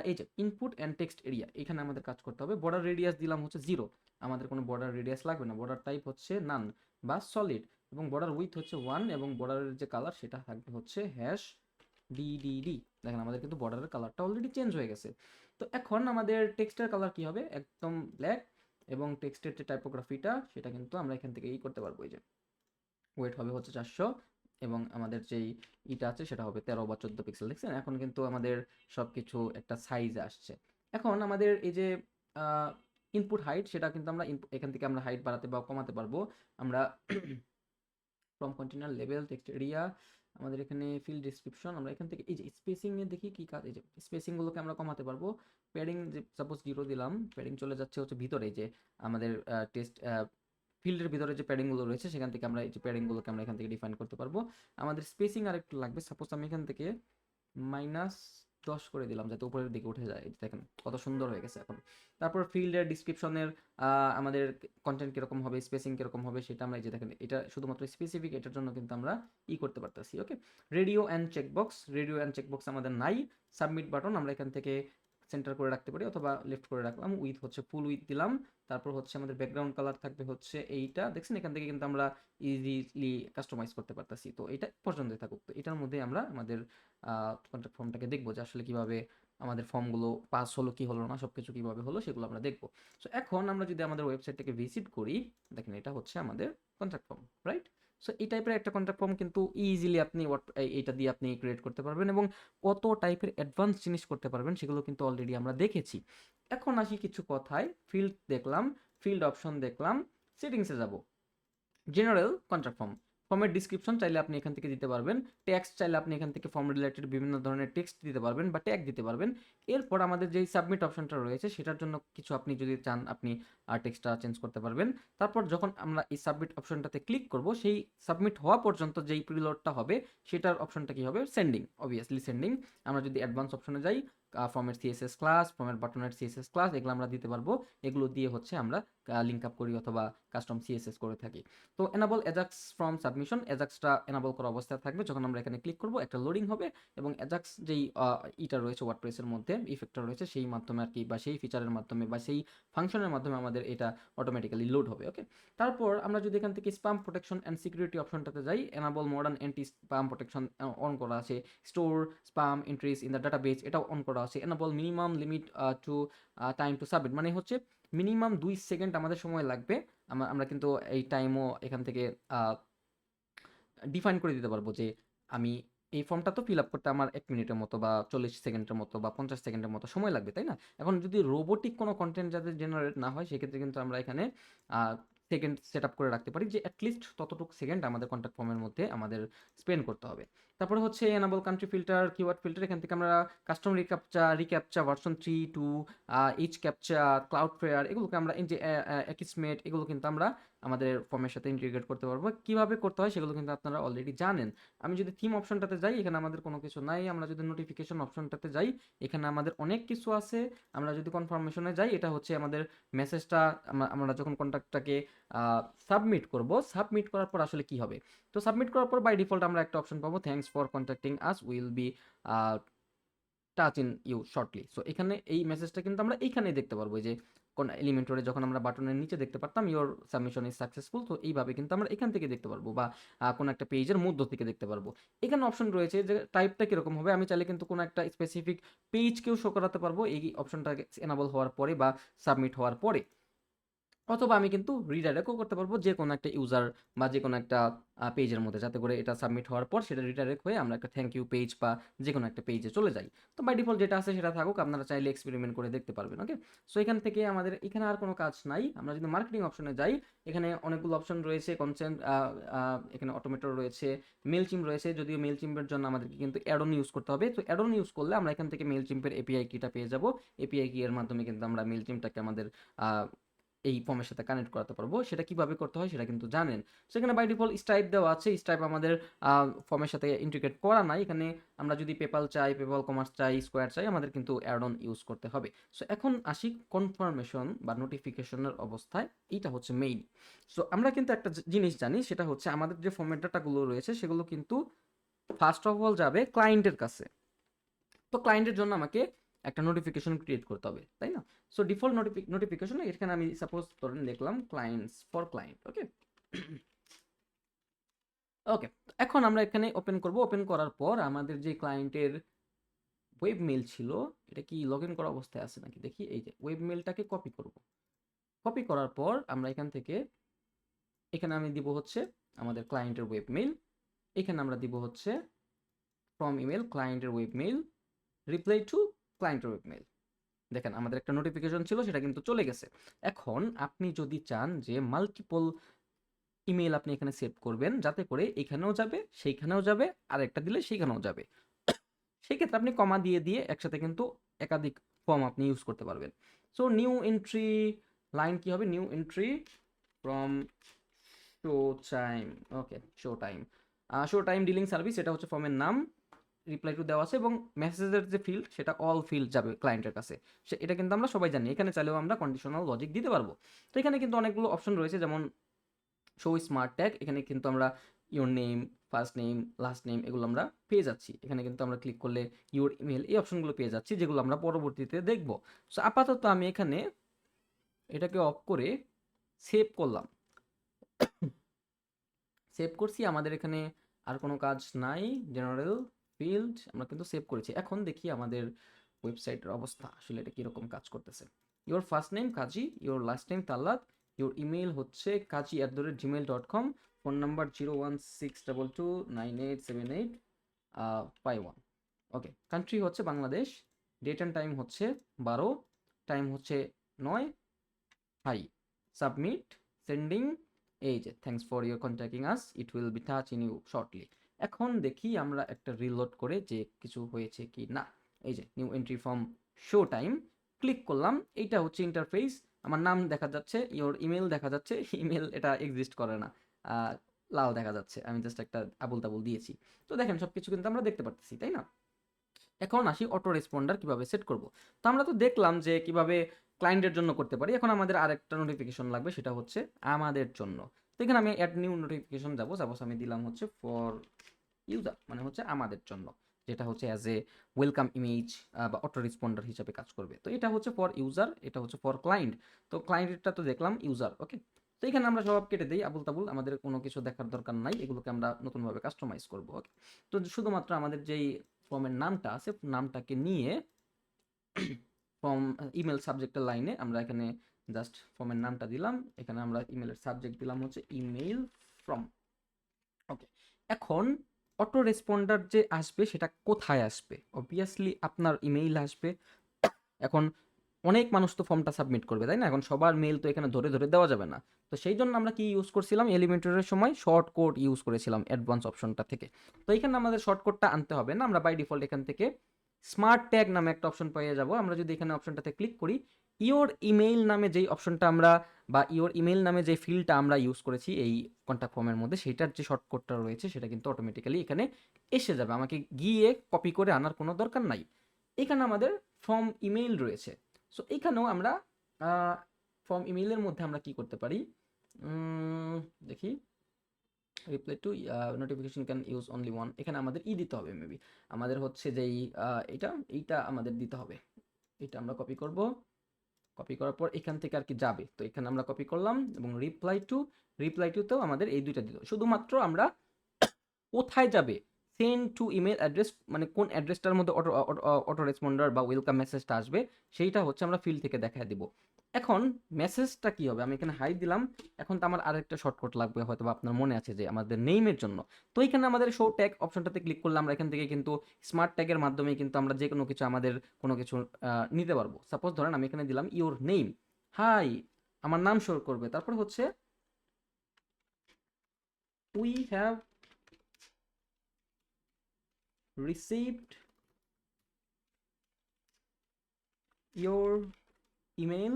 এই যে ইনপুট অ্যান্ড টেক্সট এরিয়া, এখানে আমাদের কাজ করতে হবে। বর্ডার রেডিয়াস দিলাম হচ্ছে 0, আমাদের কোনো বর্ডার রেডিয়াস লাগবে না। বর্ডার টাইপ হচ্ছে নান বা সলিড, এবং বর্ডার উইথ হচ্ছে 1, এবং বর্ডারের যে কালার সেটা থাকবে হচ্ছে হ্যাশ ডিডিডি। দেখেন আমাদের কিন্তু বর্ডারের কালারটা অলরেডি চেঞ্জ হয়ে গেছে। তো এখন আমাদের টেক্সটের কালার কি হবে, একদম ব্ল্যাক, এবং টেক্সটের যে টাইপোগ্রাফিটা সেটা কিন্তু আমরা এখান থেকে করতে পারবো। এই যে ওয়েট হবে হচ্ছে 400, এবং আমাদের যেই ইটা আছে সেটা হবে 13 বা 14 পিক্সেল। দেখছেন এখন কিন্তু আমাদের সব কিছু একটা সাইজে আসছে। এখন আমাদের এই যে ইনপুট হাইট, সেটা কিন্তু আমরা এখান থেকে আমরা হাইট বাড়াতে বা কমাতে পারবো। আমরা from container level text area আমাদের এখানে ফিল্ড ডিসক্রিপশন, আমরা এখান থেকে এই যে স্পেসিং এ দেখি কি কাজ, এই যে স্পেসিং গুলোকে আমরা কমাতে পারবো। প্যাডিং যে সাপোজ 0 দিলাম, প্যাডিং চলে যাচ্ছে হচ্ছে ভিতরে, যে আমাদের টেস্ট ফিল্ডের ভিতরে যে প্যাডিং গুলো রয়েছে সেখান থেকে আমরা এই যে প্যাডিং গুলোকে আমরা এখান থেকে ডিফাইন করতে পারবো। আমাদের স্পেসিং আরেকটু লাগবে, সাপোজ আমি এখান থেকে -10 করে দিলাম যাতে উপরের দিকে উঠে যায়। দেখেন কত সুন্দর হয়ে গেছে এখন। তারপর ফিল্ডের ডিসক্রিপশনের আমাদের কন্টেন্ট কিরকম হবে, স্পেসিং কিরকম হবে সেটা আমরা এই যে দেখেন, এটা শুধুমাত্র স্পেসিফিক, এটার জন্য কিন্তু আমরা করতে পারতেছি। ওকে, রেডিও অ্যান্ড চেকবক্স আমাদের নাই। সাবমিট বাটন আমরা এখান থেকে সেন্টার করে রাখতে পারি অথবা লেফট করে রাখলাম। উইথ হচ্ছে ফুল উইথ দিলাম। তারপর হচ্ছে আমাদের ব্যাকগ্রাউন্ড কালার থাকবে হচ্ছে এইটা, দেখছেন এখান থেকে কিন্তু আমরা ইজিলি কাস্টমাইজ করতে পারতেছি। তো এটা পর্যন্তই থাকুক। তো এটার মধ্যে আমরা আমাদের কন্ট্যাক্ট ফর্মটাকে দেখবো যে আসলে কিভাবে আমাদের ফর্মগুলো পাস হলো কি হলো না, সবকিছু কিভাবে হলো সেগুলো আমরা দেখবো। সো এখন আমরা যদি আমাদের ওয়েবসাইটটাকে ভিজিট করি, দেখেন এটা হচ্ছে আমাদের কন্ট্যাক্ট ফর্ম, রাইট? সো এই টাইপের একটা কন্ট্যাক্ট ফর্ম কিন্তু ইজিলি আপনি এইটা দিয়ে আপনি ক্রিয়েট করতে পারবেন এবং কত টাইপের অ্যাডভান্স জিনিস করতে পারবেন সেগুলো কিন্তু অলরেডি আমরা দেখেছি। এখন আসি কিছু কথায়। ফিল্ড দেখলাম, ফিল্ড অপশন দেখলাম, সেটিংসে যাব। জেনারেল কন্ট্রাক্ট ফর্ম, ফর্মের ডিসক্রিপশন চাইলে আপনি এখান থেকে দিতে পারবেন। টেক্সট চাইলে আপনি এখান থেকে ফর্ম রিলেটেড বিভিন্ন ধরনের টেক্সট দিতে পারবেন বা ট্যাগ দিতে পারবেন। এরপর আমাদের যেই সাবমিট অপশনটা রয়েছে সেটার জন্য কিছু আপনি যদি চান আপনি টেক্সটটা চেঞ্জ করতে পারবেন। তারপর যখন আমরা এই সাবমিট অপশনটাতে ক্লিক করব, সেই সাবমিট হওয়া পর্যন্ত যেই প্রিলোডটা হবে সেটার অপশনটা কি হবে, সেন্ডিং, অবভিয়াসলি সেন্ডিং। আমরা যদি অ্যাডভান্স অপশনে যাই, ফর্মের সিএসএস ক্লাস, ফর্মের বাটনের সিএসএস ক্লাস, এগুলো আমরা দিতে পারবো। এগুলো দিয়ে হচ্ছে আমরা লিঙ্ক আপ করি অথবা কাস্টম সিএসএস করে থাকি। তো এনাবল অ্যাজাক্স ফ্রম সাবমিশন, অ্যাজাক্সটা এনাবল করা অবস্থায় থাকবে। যখন আমরা এখানে ক্লিক করব একটা লোডিং হবে এবং অ্যাজাক্স যেই ইটা রয়েছে ওয়ার্ডপ্রেসের মধ্যে, ইফেক্টটা রয়েছে সেই মাধ্যমে আর কি, বা সেই ফিচারের মাধ্যমে বা সেই ফাংশনের মাধ্যমে আমাদের এটা অটোমেটিক্যালি লোড হবে। ওকে, তারপর আমরা যদি এখান থেকে স্প্যাম প্রোটেকশন অ্যান্ড সিকিউরিটি অপশনটাতে যাই, enable modern anti spam protection on করা আছে। Store spam entries in the database এটাও অন করা আছে। Enable minimum limit to time to submit, মানে হচ্ছে মিনিমাম 2 সেকেন্ড আমাদের সময় লাগবে। আমরা কিন্তু এই টাইমও এখান থেকে ডিফাইন করে দিতে পারবো যে আমি এই ফর্মটা তো ফিল আপ করতে আমার 1 মিনিটের মতো বা 40 সেকেন্ডের মতো বা 50 সেকেন্ডের মতো সময় লাগবে, তাই না? এখন যদি রোবোটিক কোনো কন্টেন্ট যাতে জেনারেট না হয় সেক্ষেত্রে কিন্তু আমরা এখানে সেকেন্ড সেট আপ করে রাখতে পারি যে অ্যাটলিস্ট ততটুকু সেকেন্ড আমাদের কন্ট্যাক্ট ফর্মের মধ্যে আমাদের স্পেন্ড করতে হবে। তারপরে হচ্ছে enable country filter, keyword filter, এখান থেকে আমরা custom recaptcha version 3 2 H captcha, cloud fair, এগুলোকে আমরা এই যে অ্যাকিসমেট, এগুলো কিন্তু আমরা আমাদের ফর্মের সাথে ইন্টিগ্রেট করতে পারবো। কিভাবে করতে হয় সেগুলো কিন্তু আপনারা অলরেডি জানেন। আমি যদি থিম অপশনটাতে যাই, এখানে আমাদের কোনো কিছু নাই। আমরা যদি নোটিফিকেশন অপশনটাতে যাই, এখানে আমাদের অনেক কিছু আছে। আমরা যদি কনফার্মেশনে যাই, এটা হচ্ছে আমাদের মেসেজটা, আমরা যখন কন্ট্যাক্টটাকে সাবমিট করব, সাবমিট করার পর আসলে কি হবে। তো সাবমিট করার পর বাই ডিফল্ট আমরা একটা অপশন পাবো, thanks for contacting us, will be touch in you shortly. So এখানে এই মেসেজটা কিন্তু আমরা এইখানেই দেখতে পারবো, যে কোন এলিমেন্টরে যখন আমরা বাটনের নিচে দেখতে পারতাম ইওর সাবমিশন ইজ সাকসেসফুল, তো এইভাবে কিন্তু আমরা এখান থেকে দেখতে পারবো বা কোনো একটা পেজের মধ্য থেকে দেখতে পারবো। এখানে অপশন রয়েছে যে টাইপটা কীরকম হবে। আমি চাইলে কিন্তু কোনো একটা স্পেসিফিক পেজকেও শো করাতে পারবো এই অপশনটা এনাবল হওয়ার পরে বা সাবমিট হওয়ার পরে, অথবা আমি কিন্তু রিডাইরেক্টও করতে পারবো যে কোনো একটা ইউজার বা যে কোনো একটা পেজের মধ্যে, যাতে করে এটা সাবমিট হওয়ার পর সেটা রিডাইরেক্ট হয়ে আমরা একটা থ্যাংক ইউ পেজ বা যে কোনো একটা পেজে চলে যাই। তো বাই ডিফল্ট যেটা আছে সেটা থাকুক, আপনারা চাইলে এক্সপেরিমেন্ট করে দেখতে পারবেন। ওকে, সো এখান থেকে আমাদের এখানে আর কোনো কাজ নাই। আমরা যদি মার্কেটিং অপশনে যাই, এখানে অনেকগুলো অপশন রয়েছে, কনসেন্ট, এখানে অটোমেটর রয়েছে, মেল চিম রয়েছে। যদিও মেল চিম্পের জন্য আমাদেরকে কিন্তু অ্যাডন ইউজ করতে হবে। তো অ্যাডন ইউজ করলে আমরা এখান থেকে মেল চিম্পের এপিআই কিটা পেয়ে যাব। এপিআই কি এর মাধ্যমে কিন্তু আমরা মেল চিমটাকে আমাদের এই ফর্মের সাথে কানেক্ট করাতে পারবো। সেটা কিভাবে করতে হয় সেটা কিন্তু জানেন। সেখানে বাই ডিফল্ট স্টাইপ দেওয়া আছে, স্টাইপ আমাদের ফর্মের সাথে ইন্টিগ্রেট করা নাই। এখানে আমরা যদি পেপাল চাই, পেপাল কমার্স চাই, স্কোয়ার চাই, আমাদের কিন্তু অ্যাড অন ইউজ করতে হবে। সো এখন আসি কনফার্মেশন বা নোটিফিকেশনের অবস্থায়, এইটা হচ্ছে মেইন। সো আমরা কিন্তু একটা জিনিস জানি, সেটা হচ্ছে আমাদের যে ফর্মের ডাটাগুলো রয়েছে সেগুলো কিন্তু ফার্স্ট অফ অল যাবে ক্লায়েন্টের কাছে। তো ক্লায়েন্টের জন্য আমাকে একটা নোটিফিকেশন ক্রিয়েট করতে হবে, তাই না? সো ডিফল্ট নোটিফিকেশন এখানে আমি সাপোজ ধরেন লিখলাম ক্লায়েন্টস ফর ক্লায়েন্ট। ওকে, ওকে, এখন আমরা এখানে ওপেন করব। ওপেন করার পর আমাদের যে ক্লায়েন্টের ওয়েব মেল ছিল, এটা কি লগ ইন করা অবস্থায় আছে নাকি দেখি। এই যে ওয়েব মেলটাকে কপি করব। কপি করার পর আমরা এখান থেকে, এখানে আমি দিব হচ্ছে আমাদের ক্লায়েন্টের ওয়েব মেল, এখানে আমরা দিব হচ্ছে ফ্রম ইমেল ক্লায়েন্টের ওয়েব মেল, রিপ্লাই টু ক্লায়েন্টের ওয়েব মেল। দেখেন আমাদের একটা নোটিফিকেশন ছিল, সেটা কিন্তু চলে গেছে। এখন আপনি যদি চান যে মাল্টিপল ইমেল আপনি এখানে সেভ করবেন, যাতে করে এখানেও যাবে, সেইখানেও যাবে, আর একটা দিলে সেইখানেও যাবে। সেক্ষেত্রে আপনি কমা দিয়ে দিয়ে একসাথে কিন্তু একাধিক ফর্ম আপনি ইউজ করতে পারবেন। সো নিউ এন্ট্রি লাইন কি হবে? New entry from show time. Okay, show time. Show time dealing service, এটা হচ্ছে ফর্মের নাম। রিপ্লাই টু দেওয়া আছে এবং মেসেজের যে ফিল্ড সেটা অল ফিল্ড যাবে ক্লায়েন্টের কাছে। এটা কিন্তু আমরা সবাই জানি। এখানে চাইলেও আমরা কন্ডিশনাল লজিক দিতে পারবো। তো এখানে কিন্তু অনেকগুলো অপশন রয়েছে, যেমন শো স্মার্ট ট্যাগ। এখানে কিন্তু আমরা your name, first name, last name এগুলো আমরা পেয়ে যাচ্ছি। এখানে কিন্তু আমরা ক্লিক করলে ইওর ইমেল এই অপশনগুলো পেয়ে যাচ্ছি, যেগুলো আমরা পরবর্তীতে দেখব। সো আপাতত আমি এখানে এটাকে অফ করে সেভ করলাম। সেভ করছি, আমাদের এখানে আর কোনো কাজ নাই। জেনারেল ফিল্ড আমরা কিন্তু সেভ করেছি। এখন দেখি আমাদের ওয়েবসাইটের অবস্থা আসলে এটা কীরকম কাজ করতেছে। Your first name Kazi, your last name Tallat, your email হচ্ছে kaji@gmail.com, ফোন নাম্বার 01622987851। ওকে, কান্ট্রি হচ্ছে বাংলাদেশ, ডেট অ্যান্ড টাইম হচ্ছে 12, টাইম হচ্ছে 9। Hi, submit, sending. এই যে thanks for your contacting us, it will be touch in you shortly. এখন দেখি আমরা একটা রিলোড করে যে কিছু হয়েছে কি না। এই যে new entry from show time, click করলাম। এইটা হচ্ছে ইন্টারফেস। আমার নাম দেখা যাচ্ছে, ইওর ইমেল দেখা যাচ্ছে। ইমেল এটা এক্সিস্ট করে না, লাল দেখা যাচ্ছে, আমি জাস্ট একটা আবুল তাবুল দিয়েছি। তো দেখেন সব কিছু কিন্তু আমরা দেখতে পারতেছি, তাই না? এখন আসি অটো রেসপন্ডার কিভাবে সেট করব। তো আমরা তো দেখলাম যে কিভাবে ক্লায়েন্টের জন্য করতে পারি। এখন আমাদের আরেকটা নোটিফিকেশন লাগবে, সেটা হচ্ছে আমাদের জন্য। তো এখানে আমি অ্যাড নিউ নোটিফিকেশন যাব, সাপোজ আমি দিলাম হচ্ছে ফর ইউজার, মানে হচ্ছে আমাদের জন্য, যেটা হচ্ছে অ্যাজ এ ওয়েলকাম ইমেজ বা অটো রেসপন্ডার হিসাবে কাজ করবে। তো এটা হচ্ছে ফর ইউজার, এটা হচ্ছে ফর ক্লায়েন্ট। তো ক্লায়েন্টটা তো দেখলাম ইউজার, ওকে। তো এখানে আমরা সব কেটে দিই আবুল তাবুল, আমাদের কোনো কিছু দেখার দরকার নাই, এগুলোকে আমরা নতুনভাবে কাস্টমাইজ করবো, ওকে। তো শুধুমাত্র আমাদের যেই ফর্মের নামটা আছে, নামটাকে নিয়ে ফর্ম ইমেল সাবজেক্টের লাইনে আমরা এখানে জাস্ট ফর্মের নামটা দিলাম। এখানে আমরা ইমেলের সাবজেক্ট দিলাম হচ্ছে ইমেল ফ্রম, ওকে। এখন অটো রেসপন্ডার যে আসবে সেটা কোথায় আসবে? অবভিয়াসলি আপনার ইমেইল আসবে। এখন অনেক মানুষ তো ফর্মটা সাবমিট করবে, তাই না? এখন সবার মেল তো এখানে ধরে ধরে দেওয়া যাবে না। তো সেই জন্য আমরা কি ইউজ করছিলাম, এলিমেন্টরের সময় শর্ট কোড ইউজ করেছিলাম অ্যাডভান্স অপশনটা থেকে। তো এখানে আমাদের শর্ট কোডটা আনতে হবে না, আমরা বাই ডিফল্ট এখান থেকে স্মার্ট ট্যাগ নামে একটা অপশন পেয়ে যাব। আমরা যদি এখানে অপশনটাতে ক্লিক করি, ইওর ইমেইল নামে যেই অপশনটা আমরা বা ইওর ইমেইল নামে যে ফিল্ডটা আমরা ইউজ করেছি এই কন্ট্যাক্ট ফর্মের মধ্যে, সেটার যে শর্ট কোডটা রয়েছে সেটা কিন্তু অটোমেটিক্যালি এখানে এসে যাবে। আমাকে গিয়ে কপি করে আনার কোনো দরকার নাই। এখানে আমাদের ফর্ম ইমেইল রয়েছে। সো এখানেও আমরা ফর্ম ইমেইলের মধ্যে আমরা কি করতে পারি, দেখি। Reply to notification can use only one, এখানে আমাদের দিতে হবে মেবি। আমাদের হচ্ছে যেই এইটা আমাদের দিতে হবে। এটা আমরা কপি করব, কপি করার পর এখান থেকে আর কি যাবে। তো এখানে আমরা কপি করলাম এবং রিপ্লাই টুতেও আমাদের এই দুইটা দিল। শুধুমাত্র আমরা কোথায় যাবে, সেন্ড টু ইমেল অ্যাড্রেস, মানে কোন অ্যাড্রেসটার মধ্যে অটো রেসপন্ডার বা ওয়েলকাম মেসেজটা আসবে সেইটা হচ্ছে আমরা ফিল্ড থেকে দেখায় দিব। এখন মেসেজটা কি হবে, আমি এখানে হাই দিলাম। এখন তো আমার আরেকটা শর্টকাট লাগবে, হয়তো বা আপনার মনে আছে যে আমাদের নেইমের জন্য। তো এখানে আমাদের শো ট্যাগ অপশনটাতে ক্লিক করলে আমরা এখান থেকে কিন্তু স্মার্ট ট্যাগের মাধ্যমে কিন্তু আমরা যে কোনো কিছু আমাদের কোনো কিছু নিতে পারবো। সাপোজ ধরেন আমি এখানে দিলাম ইওর নেম, হাই, আমার নাম শো করবে। তারপর হচ্ছে we have received your email,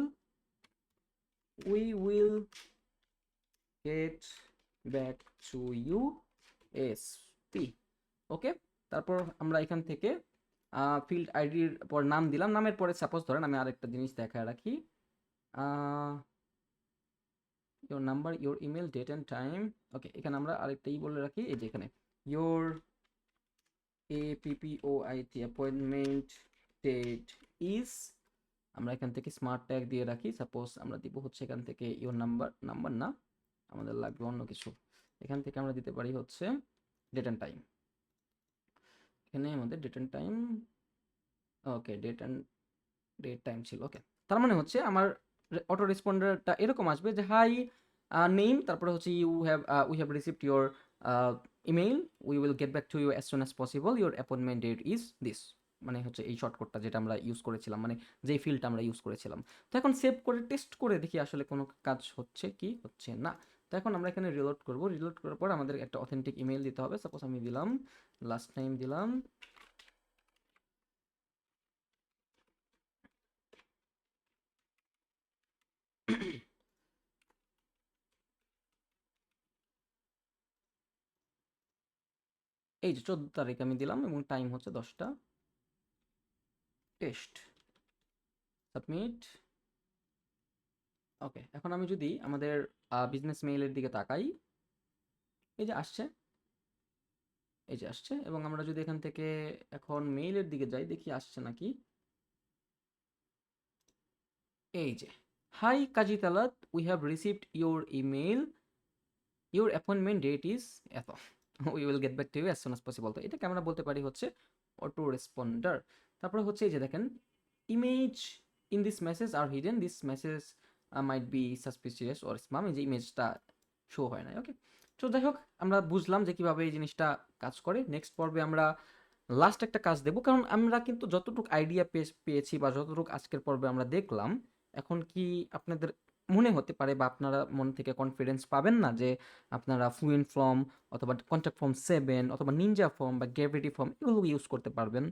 we will get back to you ASP, ওকে। তারপর আমরা এখান থেকে ফিল্ড আইডির পর নাম দিলাম। নামের পরে সাপোজ ধরেন আমি আরেকটা জিনিস দেখায় রাখি, your number, your email, date and time, okay. এখানে আমরা আরেকটাই বলে রাখি, এই যে এখানে your APPOIT appointment date is, আমরা এখান থেকে স্মার্ট ট্যাগ দিয়ে রাখি। সাপোজ আমরা দিব হচ্ছে এখান থেকে ইওর নাম্বার না, আমাদের লাগবে অন্য কিছু। এখান থেকে আমরা দিতে পারি হচ্ছে ডেট অ্যান্ড টাইম। এখানে আমাদের date and time, okay, date time ছিল, ওকে। তার মানে হচ্ছে আমার অটো রেসপন্ডারটা এরকম আসবে যে হাই নেম, তারপরে হচ্ছে we have received your email, we will get back to you as soon as possible, your appointment date is this. মানে হচ্ছে এই শর্টকাটটা যেটা আমরা ইউজ করেছিলাম, মানে যেই ফিল্ডটা আমরা ইউজ করেছিলাম। তো এখন সেভ করে টেস্ট করে দেখি আসলে কোনো কাজ হচ্ছে কি হচ্ছে না। তো এখন আমরা এখানে রিলোড করব। রিলোড করার পর আমাদের একটা অথেন্টিক ইমেল দিতে হবে। সাপোজ আমি দিলাম, লাস্ট টাইম দিলাম, এই যে 14 তারিখ আমি দিলাম এবং টাইম হচ্ছে 10টা। Test, submit. ওকে, এখন আমি যদি আমাদের বিজনেস মেইলের দিকে তাকাই, এই যে আসছে, এই যে আসছে। এবং আমরা যদি এখান থেকে এখন মেইলের দিকে যাই, দেখি আসছে নাকি। এই যে, hi Kazi Talat, we have received your email, your appointment date is এত, we will get back to you as soon as possible. তো এটাকে আমরা বলতে পারি হচ্ছে অটো রেসপন্ডার। তারপরে হচ্ছে এই যে দেখেন, image in this message are hidden, this message might be suspicious or spam. এই যে ইমেজটা শো হয় না। ওকে, তো যাই হোক, আমরা বুঝলাম যে কিভাবে এই জিনিসটা কাজ করে। নেক্সট পর্বে আমরা লাস্ট একটা কাজ দেবো, কারণ আমরা কিন্তু যতটুকু আইডিয়া পেয়েছি বা যতটুকু আজকের পর্বে আমরা দেখলাম, এখন কি আপনাদের মনে হতে পারে বা আপনারা মন থেকে কনফিডেন্স পাবেন না যে আপনারা ফ্লুয়েন্ট ফর্ম অথবা কন্ট্যাক্ট ফর্ম 7 অথবা নিনজা ফর্ম বা গ্র্যাভিটি ফর্ম এগুলো ইউজ করতে পারবেন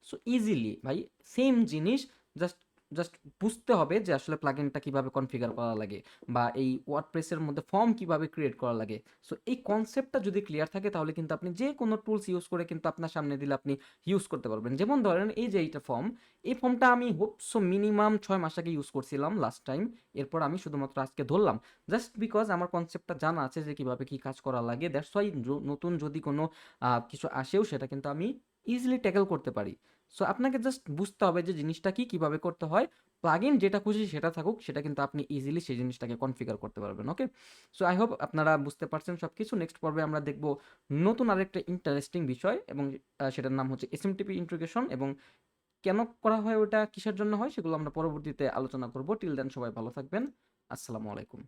সো ইজিলি। ভাই সেম জিনিস, জাস্ট জাস্ট বুঝতে হবে যে আসলে প্লাগইনটা কিভাবে কনফিগার করা লাগে বা এই ওয়ার্ডপ্রেসের মধ্যে ফর্ম কিভাবে ক্রিয়েট করা লাগে। সো এই কনসেপ্টটা যদি ক্লিয়ার থাকে তাহলে কিন্তু আপনি যে কোনো টুলস ইউজ করে কিন্তু আপনার সামনে দিলে আপনি ইউজ করতে পারবেন। যেমন ধরেন এই যে এইটা ফর্ম, এই ফর্মটা আমি হোপসো মিনিমাম 6 মাস আগে ইউজ করছিলাম লাস্ট টাইম। এরপর আমি শুধুমাত্র আজকে ধরলাম, জাস্ট বিকজ আমার কনসেপ্টটা জানা আছে যে কিভাবে কি কাজ করা লাগে। দ্যাটস ওয়াই নতুন যদি কোনো কিছু আসেও সেটা কিন্তু আমি ইজিলি ট্যাকেল করতে পারি। সো আপনাকে জাস্ট বুঝতে হবে যে জিনিসটা কি কিভাবে করতে হয়। প্লাগইন যেটা খুশি সেটা থাকুক, সেটা কিন্তু আপনি ইজিলি সেই জিনিসটাকে কনফিগার করতে পারবেন। ওকে, সো আই হোপ আপনারা বুঝতে পারছেন সব কিছু। নেক্সট পর্বে আমরা দেখব নতুন আরেকটা ইন্টারেস্টিং বিষয়, এবং সেটার নাম হচ্ছে এসএমটিপি ইন্টিগ্রেশন, এবং কেন করা হয়, ওটা কিসের জন্য হয়, সেগুলো আমরা পরবর্তীতে আলোচনা করব। টিল দেন সবাই ভালো থাকবেন। আসসালামু আলাইকুম।